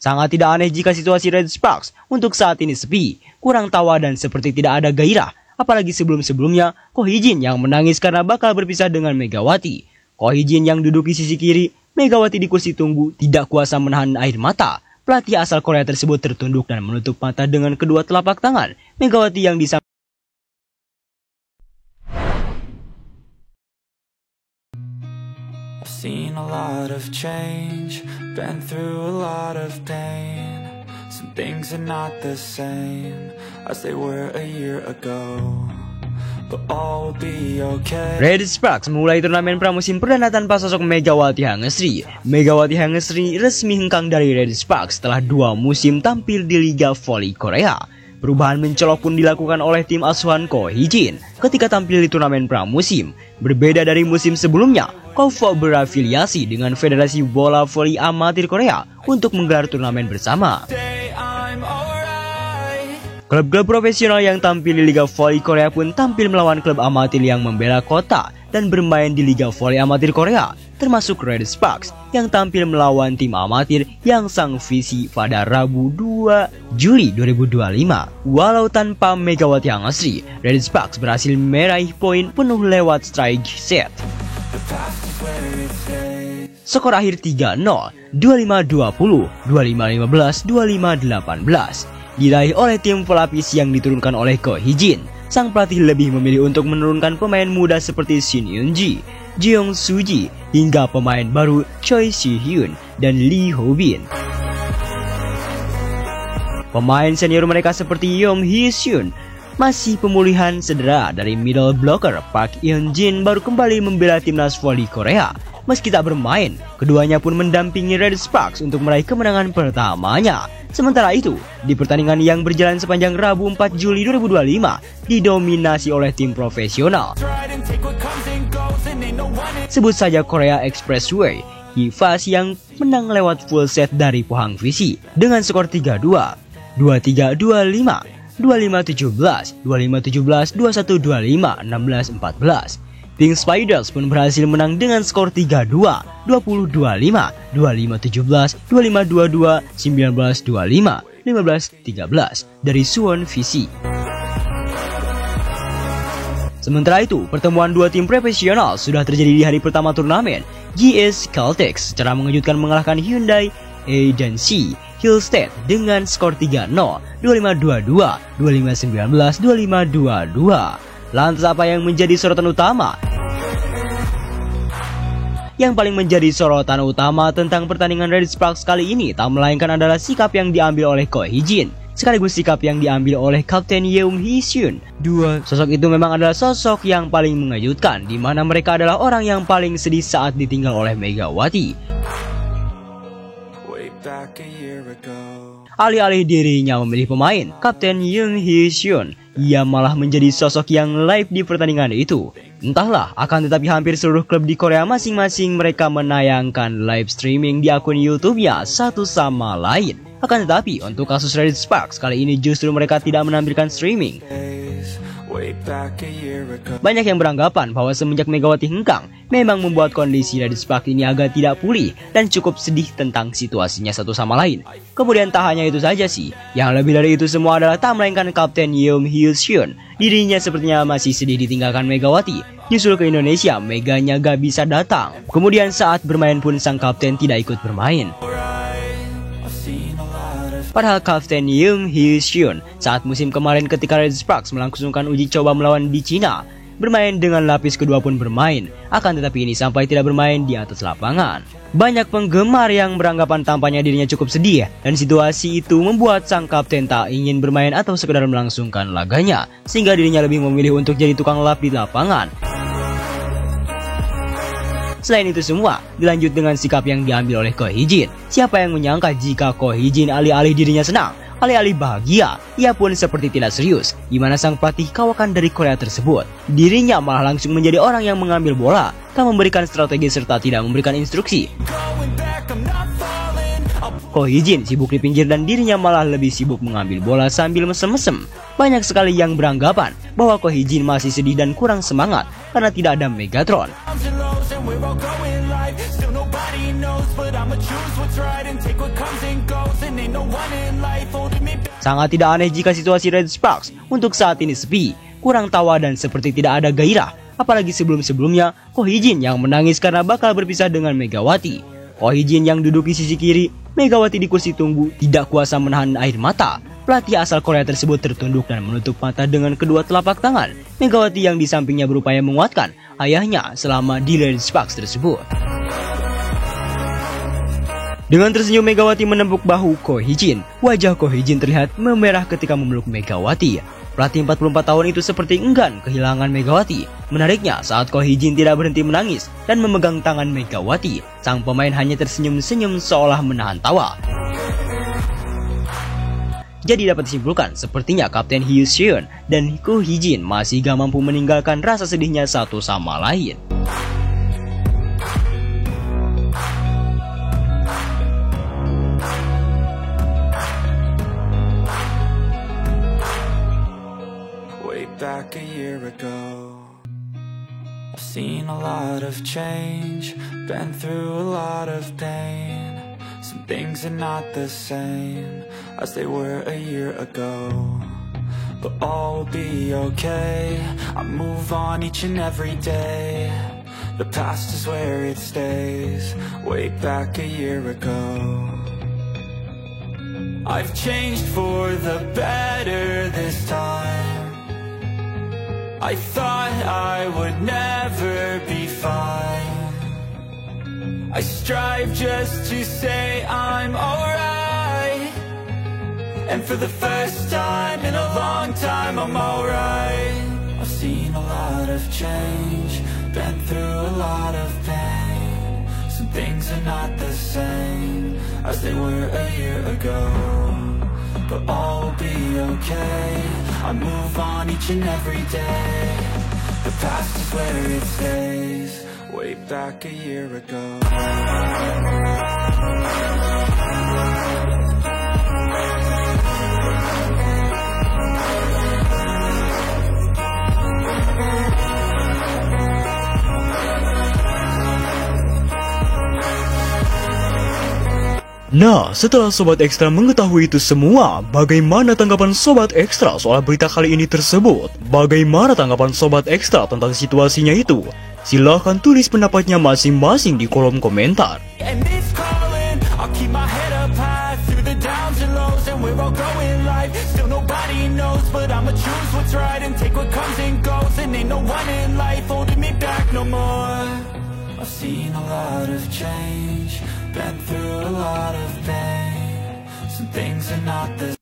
Sangat tidak aneh jika situasi Red Sparks untuk saat ini sepi, kurang tawa dan seperti tidak ada gairah. Apalagi sebelum-sebelumnya, Ko Hee-jin yang menangis karena bakal berpisah dengan Megawati. Ko Hee-jin yang duduk di sisi kiri, Megawati di kursi tunggu tidak kuasa menahan air mata. Pelatih asal Korea tersebut tertunduk dan menutup mata dengan kedua telapak tangan. Megawati yang disambut Seen a lot of change, been through a lot of pain. Some things are not the same as they were a year ago, but all will be okay. Red Sparks mulai turnamen pramusim perdana tanpa sosok Megawati Hangesri. Megawati Hangesri resmi hengkang dari Red Sparks setelah 2 musim tampil di Liga Voli Korea. Perubahan mencolok pun dilakukan oleh tim asuhan Ko Hee-jin ketika tampil di turnamen pramusim. Berbeda dari musim sebelumnya, KOVO berafiliasi dengan Federasi Bola Voli Amatir Korea untuk menggelar turnamen bersama. Klub-klub profesional yang tampil di Liga Voli Korea pun tampil melawan klub amatir yang membela kota dan bermain di Liga Voli Amatir Korea, termasuk Red Sparks yang tampil melawan tim amatir yang sang visi pada Rabu 2 Juli 2025. Walau tanpa Megawati Hangesri, Red Sparks berhasil meraih poin penuh lewat strike set. Skor akhir 3-0, 25-20, 25-15, 25-18 diraih oleh tim pelapis yang diturunkan oleh Ko Hee-jin. Sang pelatih lebih memilih untuk menurunkan pemain muda seperti Shin Yoon-ji, Jeong Soo-ji, hingga pemain baru Choi Si-hyun dan Lee Ho-bin. Pemain senior mereka seperti Yong Hee-seon masih pemulihan cedera dari middle blocker Park Eun-jin baru kembali membela timnas voli Korea. Meski tak bermain, keduanya pun mendampingi Red Sparks untuk meraih kemenangan pertamanya. Sementara itu, di pertandingan yang berjalan sepanjang Rabu 4 Juli 2025, didominasi oleh tim profesional. Sebut saja Korea Expressway, Hivas yang menang lewat full set dari Pohang Visi dengan skor 3-2, 2-3-2-5, 25-17, 25-17, 21-25, 16-14. Pink Spiders pun berhasil menang dengan skor 3-2, 20-25, 25-17, 25-22, 19-25, 15-13 dari Suwon Visi. Sementara itu, pertemuan 2 tim profesional sudah terjadi di hari pertama turnamen. GS Caltex secara mengejutkan mengalahkan Hyundai A dan C Hillstead dengan skor 3-0, 25-22, 25-19, 25-22. Lantas apa yang menjadi sorotan utama? Yang paling menjadi sorotan utama tentang pertandingan Red Sparks kali ini tak melainkan adalah sikap yang diambil oleh Ko Hee-jin, sekaligus sikap yang diambil oleh Kapten Yeong Hee-seon. Dua sosok itu memang adalah sosok yang paling mengejutkan, di mana mereka adalah orang yang paling sedih saat ditinggal oleh Megawati. Alih-alih dirinya memilih pemain, Kapten Yeong Hee-seon, ia malah menjadi sosok yang live di pertandingan itu. Entahlah, akan tetapi hampir seluruh klub di Korea masing-masing mereka menayangkan live streaming di akun YouTube-nya satu sama lain. Akan tetapi untuk kasus Red Sparks kali ini justru mereka tidak menampilkan streaming. Banyak yang beranggapan bahwa semenjak Megawati hengkang memang membuat kondisi Red Sparks ini agak tidak pulih dan cukup sedih tentang situasinya satu sama lain. Kemudian tak hanya itu saja sih, yang lebih dari itu semua adalah tak melainkan Kapten Yeong Hee-seon. Dirinya sepertinya masih sedih ditinggalkan Megawati. Nyusul ke Indonesia, Meganya gak bisa datang. Kemudian saat bermain pun sang kapten tidak ikut bermain. Padahal Kapten Yeong Hee-seon saat musim kemarin ketika Red Sparks melangsungkan uji coba melawan di Cina, bermain dengan lapis kedua pun bermain, akan tetapi ini sampai tidak bermain di atas lapangan. Banyak penggemar yang beranggapan tampaknya dirinya cukup sedih, dan situasi itu membuat sang kapten tak ingin bermain atau sekedar melangsungkan laganya, sehingga dirinya lebih memilih untuk jadi tukang lap di lapangan. Selain itu semua, dilanjut dengan sikap yang diambil oleh Ko Hee-jin. Siapa yang menyangka jika Ko Hee-jin alih-alih dirinya senang, alih-alih bahagia, ia pun seperti tidak serius, di mana sang pelatih kawakan dari Korea tersebut. Dirinya malah langsung menjadi orang yang mengambil bola, tak memberikan strategi serta tidak memberikan instruksi. Ko Hee-jin sibuk di pinggir dan dirinya malah lebih sibuk mengambil bola sambil mesem-mesem. Banyak sekali yang beranggapan bahwa Ko Hee-jin masih sedih dan kurang semangat karena tidak ada Megatron. what's right and take what comes and goes, and ain't no one in life holding me back. Sangat tidak aneh jika situasi Red Sparks untuk saat ini sepi, kurang tawa dan seperti tidak ada gairah. Apalagi sebelum-sebelumnya Ko Hee-jin yang menangis karena bakal berpisah dengan Megawati. Ko Hee-jin yang duduk di sisi kiri, Megawati di kursi tunggu tidak kuasa menahan air mata. Pelatih asal Korea tersebut tertunduk dan menutup mata dengan kedua telapak tangan. Megawati yang di sampingnya berupaya menguatkan ayahnya selama di Red Sparks tersebut. Dengan tersenyum Megawati menepuk bahu Ko Hee-jin. Wajah Ko Hee-jin terlihat memerah ketika memeluk Megawati. Pelatih 44 tahun itu seperti enggan kehilangan Megawati. Menariknya saat Ko Hee-jin tidak berhenti menangis dan memegang tangan Megawati, sang pemain hanya tersenyum-senyum seolah menahan tawa. Jadi dapat disimpulkan, sepertinya Kapten Hyo Seon dan Ko Hee-jin masih gak mampu meninggalkan rasa sedihnya satu sama lain. Back a year ago, I've seen a lot of change, been through a lot of pain. Some things are not the same as they were a year ago, but all will be okay. I move on each and every day. The past is where it stays. Way back a year ago, I've changed for the better this time. I thought I would never be fine. I strive just to say I'm alright, and for the first time in a long time I'm alright. I've seen a lot of change, been through a lot of pain. Some things are not the same as they were a year ago, but all will be okay. I move on each and every day. The past is where it stays. Way back a year ago. Nah, setelah Sobat Ekstra mengetahui itu semua, bagaimana tanggapan Sobat Ekstra soal berita kali ini tersebut? Bagaimana tanggapan Sobat Ekstra tentang situasinya itu? Silahkan tulis pendapatnya masing-masing di kolom komentar. I've seen a lot of change, been through a lot of pain. Some things are not the